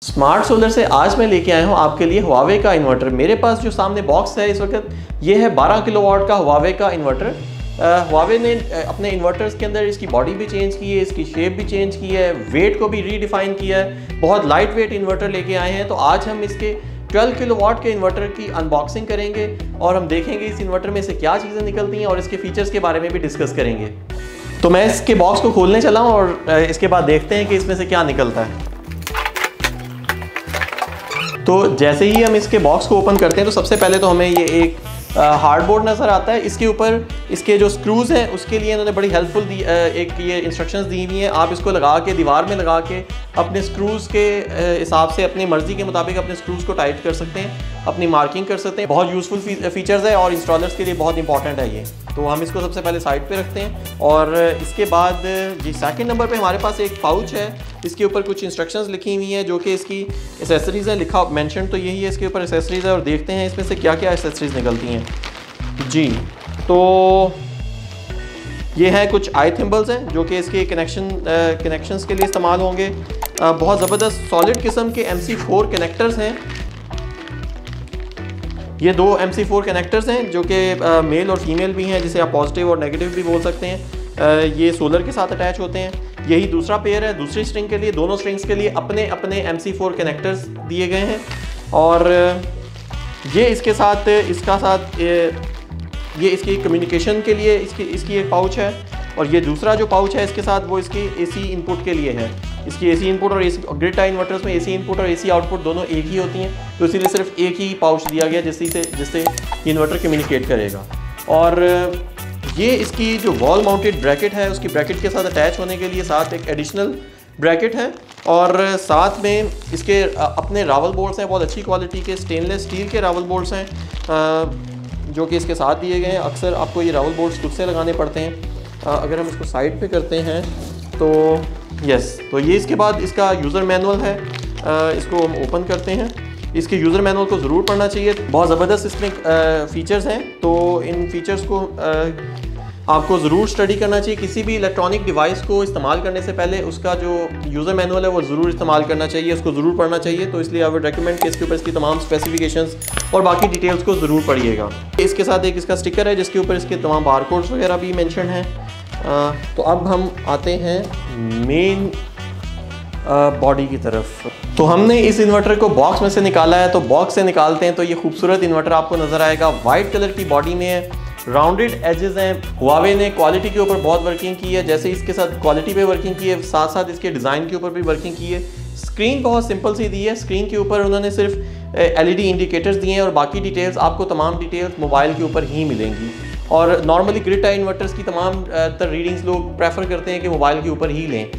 Smart solar से आज मैं लेके आया हूँ आपके लिए हुआवे का इन्वर्टर। मेरे पास जो सामने बॉक्स है इस वक्त ये है 12 किलोवाट का हुआवे का इन्वर्टर। हुआवे ने अपने इन्वर्टर्स के अंदर इसकी बॉडी भी चेंज की है, इसकी शेप भी चेंज की है, वेट को भी रीडिफाइन किया है। बहुत लाइट वेट इन्वर्टर लेके आए हैं। तो आज हम इसके 12 किलोवाट के इन्वर्टर की अनबॉक्सिंग करेंगे और हम देखेंगे इस इन्वर्टर में से क्या चीज़ें निकलती हैं और इसके फीचर्स के बारे में भी डिस्कस करेंगे। तो मैं इसके बॉक्स को खोलने चला हूँ और इसके बाद देखते हैं कि इसमें से क्या निकलता है। तो जैसे ही हम इसके बॉक्स को ओपन करते हैं तो सबसे पहले तो हमें ये एक हार्डबोर्ड नज़र आता है। इसके ऊपर इसके जो स्क्रूज़ हैं उसके लिए इन्होंने बड़ी हेल्पफुल एक ये इंस्ट्रक्शंस दी हुई हैं। आप इसको लगा के दीवार में लगा के अपने स्क्रूज़ के हिसाब से अपनी मर्ज़ी के मुताबिक अपने स्क्रूज़ को टाइट कर सकते हैं, अपनी मार्किंग कर सकते हैं। बहुत यूज़फुल फीचर्स है और इंस्टॉलर्स के लिए बहुत इंपॉर्टेंट है ये। तो हम इसको सबसे पहले साइड पे रखते हैं और इसके बाद जी सेकंड नंबर पे हमारे पास एक पाउच है। इसके ऊपर कुछ इंस्ट्रक्शंस लिखी हुई हैं जो कि इसकी एसेसरीज़ है। लिखा मेंशन तो यही है, इसके ऊपर एसेसरीज़ है और देखते हैं इसमें से क्या क्या एसेसरीज़ निकलती हैं जी। तो ये हैं कुछ आई थिम्बल्स हैं जो कि इसके कनेक्शंस के लिए इस्तेमाल होंगे। बहुत ज़बरदस्त सॉलिड किस्म के MC4 कनेक्टर्स हैं। ये दो MC4 कनेक्टर्स हैं जो कि मेल और फीमेल भी हैं, जिसे आप पॉजिटिव और नेगेटिव भी बोल सकते हैं। ये सोलर के साथ अटैच होते हैं। यही दूसरा पेयर है। दूसरी स्ट्रिंग के लिए, दोनों स्ट्रिंग्स के लिए अपने अपने MC4 कनेक्टर्स दिए गए हैं। और ये इसके साथ ये इसकी कम्युनिकेशन के लिए इसकी एक पाउच है। और ये दूसरा जो पाउच है इसके साथ वो इसकी AC इनपुट के लिए है। इसकी AC इनपुट और ग्रिड टाई इन्वर्टर्स में AC इनपुट और AC आउटपुट दोनों एक ही होती हैं, तो इसीलिए सिर्फ एक ही पाउच दिया गया जिससे इन्वर्टर कम्युनिकेट करेगा। और ये इसकी जो वॉल माउंटेड ब्रैकेट है उसकी ब्रैकेट के साथ अटैच होने के लिए साथ एक एडिशनल ब्रैकेट है। और साथ में इसके अपने रावल बोल्ट्स हैं, बहुत अच्छी क्वालिटी के स्टेनलेस स्टील के रावल बोल्ट्स हैं जो कि इसके साथ दिए गए हैं। अक्सर आपको ये रावल बोल्ट्स खुद से लगाने पड़ते हैं। अगर हम इसको साइड पे करते हैं तो तो ये इसके बाद इसका यूज़र मैनुअल है। इसको हम ओपन करते हैं। इसके यूज़र मैनुअल को ज़रूर पढ़ना चाहिए। बहुत ज़बरदस्त इसमें फ़ीचर्स हैं, तो इन फ़ीचर्स को आपको ज़रूर स्टडी करना चाहिए। किसी भी इलेक्ट्रॉनिक डिवाइस को इस्तेमाल करने से पहले उसका जो यूज़र मैनुअल है वो ज़रूर इस्तेमाल करना चाहिए, उसको ज़रूर पढ़ना चाहिए। तो इसलिए आई वुड रेकमेंड कि इसके ऊपर इसकी तमाम स्पेसिफिकेशंस और बाकी डिटेल्स को ज़रूर पढ़िएगा। इसके साथ एक इसका स्टिकर है जिसके ऊपर इसके तमाम बारकोड्स वगैरह भी मेंशन हैं। तो अब हम आते हैं मेन बॉडी की तरफ। तो हमने इस इन्वर्टर को बॉक्स में से निकाला है। तो बॉक्स से निकालते हैं तो ये खूबसूरत इन्वर्टर आपको नज़र आएगा। वाइट कलर की बॉडी में है, राउंडेड एजेस हैं। हुआवे ने क्वालिटी के ऊपर बहुत वर्किंग की है। जैसे इसके साथ क्वालिटी पे वर्किंग की है, साथ साथ इसके डिज़ाइन के ऊपर भी वर्किंग की है। स्क्रीन बहुत सिंपल सी दी है। स्क्रीन के ऊपर उन्होंने सिर्फ LED इंडिकेटर्स दिए हैं और बाकी डिटेल्स आपको तमाम डिटेल्स मोबाइल के ऊपर ही मिलेंगी। और नॉर्मली ग्रिड टाई इन्वर्टर्स की तमाम तर रीडिंग्स लोग प्रेफर करते हैं कि मोबाइल के ऊपर ही लें।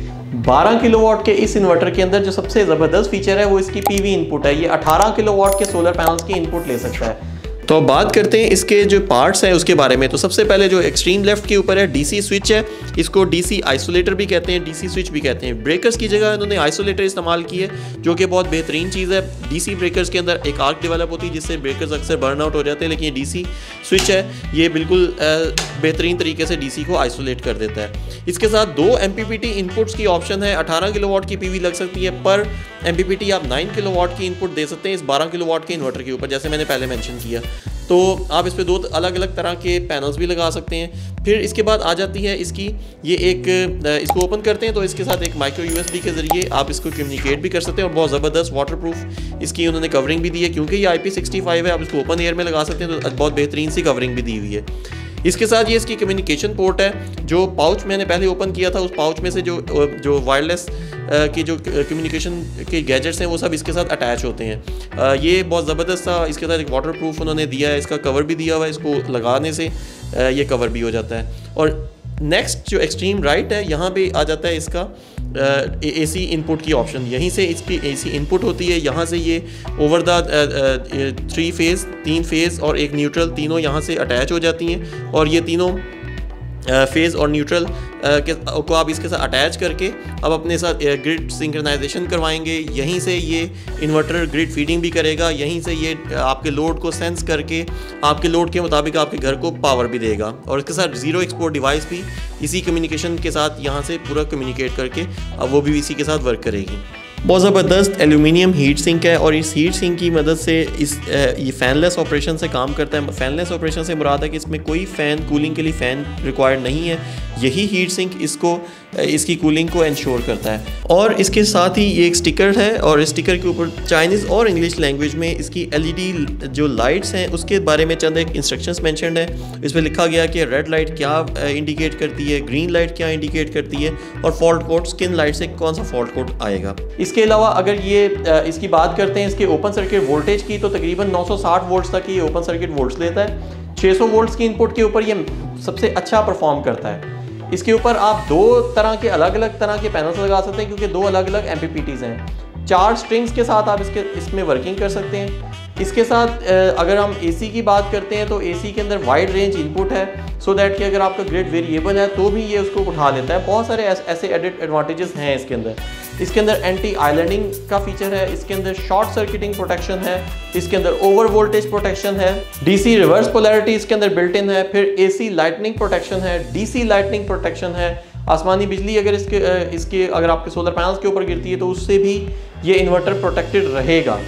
12 किलोवाट के इस इन्वर्टर के अंदर जो सबसे ज़बरदस्त फीचर है वो इसकी PV इनपुट है। ये 18 किलोवाट के सोलर पैनल्स की इनपुट ले सकता है। तो अब बात करते हैं इसके जो पार्ट्स हैं उसके बारे में। तो सबसे पहले जो एक्सट्रीम लेफ्ट के ऊपर है DC स्विच है। इसको DC आइसोलेटर भी कहते हैं, DC स्विच भी कहते हैं। ब्रेकर्स की जगह उन्होंने आइसोलेटर इस्तेमाल की है जो कि बहुत बेहतरीन चीज़ है। DC ब्रेकर्स के अंदर एक आर्क डेवलप होती है जिससे ब्रेकर्स अक्सर बर्न आउट हो जाते हैं, लेकिन ये DC स्विच है, ये बिल्कुल बेहतरीन तरीके से DC को आइसोलेट कर देता है। इसके साथ 2 MPPT इनपुट्स की ऑप्शन है। 18 किलोवाट की PV लग सकती है, पर MPPT आप 9 किलोवाट की इनपुट दे सकते हैं इस 12 किलोवाट के इन्वर्टर के ऊपर, जैसे मैंने पहले मेंशन किया। तो आप इस पे 2 अलग अलग तरह के पैनल्स भी लगा सकते हैं। फिर इसके बाद आ जाती है इसकी ये एक इसको ओपन करते हैं तो इसके साथ एक माइक्रो USB के ज़रिए आप इसको कम्युनिकेट भी कर सकते हैं। और बहुत ज़बरदस्त वाटरप्रूफ इसकी उन्होंने कवरिंग भी दी है, क्योंकि ये IP65 है। आप इसको ओपन एयर में लगा सकते हैं तो बहुत बेहतरीन सी कवरिंग भी दी हुई है। इसके साथ ये इसकी कम्युनिकेशन पोर्ट है। जो पाउच मैंने पहले ओपन किया था उस पाउच में से जो वायरलेस की जो कम्युनिकेशन के गैजेट्स हैं वो सब इसके साथ अटैच होते हैं। ये बहुत ज़बरदस्त सा इसके साथ एक वाटरप्रूफ उन्होंने दिया है। इसका कवर भी दिया हुआ है, इसको लगाने से ये कवर भी हो जाता है। और नेक्स्ट जो एक्सट्रीम राइट है यहाँ पे आ जाता है इसका AC इनपुट की ऑप्शन। यहीं से इसकी AC इनपुट होती है। यहाँ से ये ओवर द 3 फेज़ और एक न्यूट्रल तीनों यहाँ से अटैच हो जाती हैं। और ये तीनों फेज़ और न्यूट्रल को आप इसके साथ अटैच करके अब अपने साथ ग्रिड सिंक्रोनाइजेशन करवाएंगे। यहीं से ये इन्वर्टर ग्रिड फीडिंग भी करेगा। यहीं से ये आपके लोड को सेंस करके आपके लोड के मुताबिक आपके घर को पावर भी देगा। और इसके साथ ज़ीरो एक्सपोर्ट डिवाइस भी इसी कम्युनिकेशन के साथ यहाँ से पूरा कम्युनिकेट करके अब वो भी इसी के साथ वर्क करेगी। बहुत ज़बरदस्त एल्यूमिनियम हीट सिंक है और इस हीट सिंक की मदद से ये फ़ैनलेस ऑपरेशन से काम करता है। फ़ैनलेस ऑपरेशन से मुराद है कि इसमें कोई फ़ैन कूलिंग के लिए फ़ैन रिक्वायर्ड नहीं है। यही हीट सिंक इसकी कूलिंग को इंश्योर करता है। और इसके साथ ही ये एक स्टिकर है और इस स्टिकर के ऊपर चाइनीज़ और इंग्लिश लैंग्वेज में इसकी LED जो लाइट्स हैं उसके बारे में चंद एक इंस्ट्रक्शंस मेंशन्ड है। इस पर लिखा गया कि रेड लाइट क्या इंडिकेट करती है, ग्रीन लाइट क्या इंडिकेट करती है और फॉल्ट कोड किन लाइट से कौन सा फॉल्ट कोड आएगा। इसके अलावा अगर ये इसकी बात करते हैं इसके ओपन सर्किट वोल्टेज की, तो तकरीबन 960 वोल्ट्स तक ये ओपन सर्किट वोल्ट्स लेता है। 600 वोल्ट्स की इनपुट के ऊपर ये सबसे अच्छा परफॉर्म करता है। इसके ऊपर आप दो तरह के अलग अलग तरह के पैनल्स लगा सकते हैं क्योंकि दो अलग अलग MPPTs हैं। 4 स्ट्रिंग्स के साथ आप इसमें वर्किंग कर सकते हैं। इसके साथ अगर हम AC की बात करते हैं तो AC के अंदर वाइड रेंज इनपुट है, सो दैट कि अगर आपका ग्रिड वेरिएबल है तो भी ये उसको उठा लेता है। बहुत सारे ऐसे एडेड एडवांटेजेस हैं इसके अंदर। इसके अंदर एंटी आइलैंडिंग का फीचर है, इसके अंदर शॉर्ट सर्किटिंग प्रोटेक्शन है, इसके अंदर ओवर वोल्टेज प्रोटेक्शन है, DC रिवर्स पोलैरिटी इसके अंदर बिल्ट इन है, फिर AC लाइटनिंग प्रोटेक्शन है, DC लाइटनिंग प्रोटेक्शन है। आसमानी बिजली अगर इसके अगर आपके सोलर पैनल्स के ऊपर गिरती है तो उससे भी ये इन्वर्टर प्रोटेक्टेड रहेगा।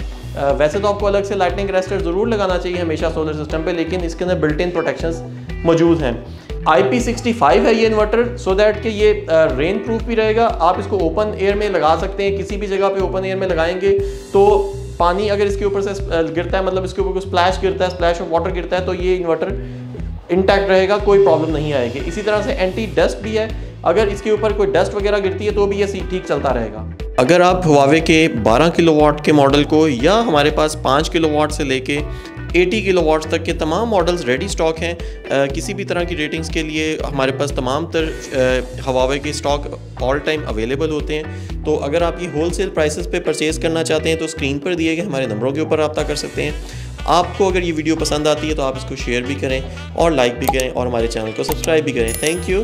वैसे तो आपको अलग से लाइटनिंग अरेस्टर ज़रूर लगाना चाहिए हमेशा सोलर सिस्टम पे, लेकिन इसके अंदर बिल्ट इन प्रोटेक्शंस मौजूद हैं। IP65 है ये इन्वर्टर, सो दैट कि ये रेन प्रूफ भी रहेगा। आप इसको ओपन एयर में लगा सकते हैं, किसी भी जगह पे ओपन एयर में लगाएंगे तो पानी अगर इसके ऊपर से गिरता है, मतलब इसके ऊपर कोई स्प्लैश गिरता है, स्प्लैश ऑफ वाटर गिरता है, तो ये इन्वर्टर इंटैक्ट रहेगा, कोई प्रॉब्लम नहीं आएगी। इसी तरह से एंटी डस्ट भी है, अगर इसके ऊपर कोई डस्ट वगैरह गिरती है तो भी ये ठीक चलता रहेगा। अगर आप हुआवे के 12 किलोवाट के मॉडल को या हमारे पास 5 किलोवाट से लेके 80 किलोवाट तक के तमाम मॉडल्स रेडी स्टॉक हैं, किसी भी तरह की रेटिंग्स के लिए हमारे पास तमाम हुआवे के स्टॉक ऑल टाइम अवेलेबल होते हैं। तो अगर आप ये होलसेल प्राइसेस पे परचेज करना चाहते हैं तो स्क्रीन पर दिए गए हमारे नंबरों के ऊपर रब्ता कर सकते हैं। आपको अगर ये वीडियो पसंद आती है तो आप इसको शेयर भी करें और लाइक भी करें और हमारे चैनल को सब्सक्राइब भी करें। Thank you.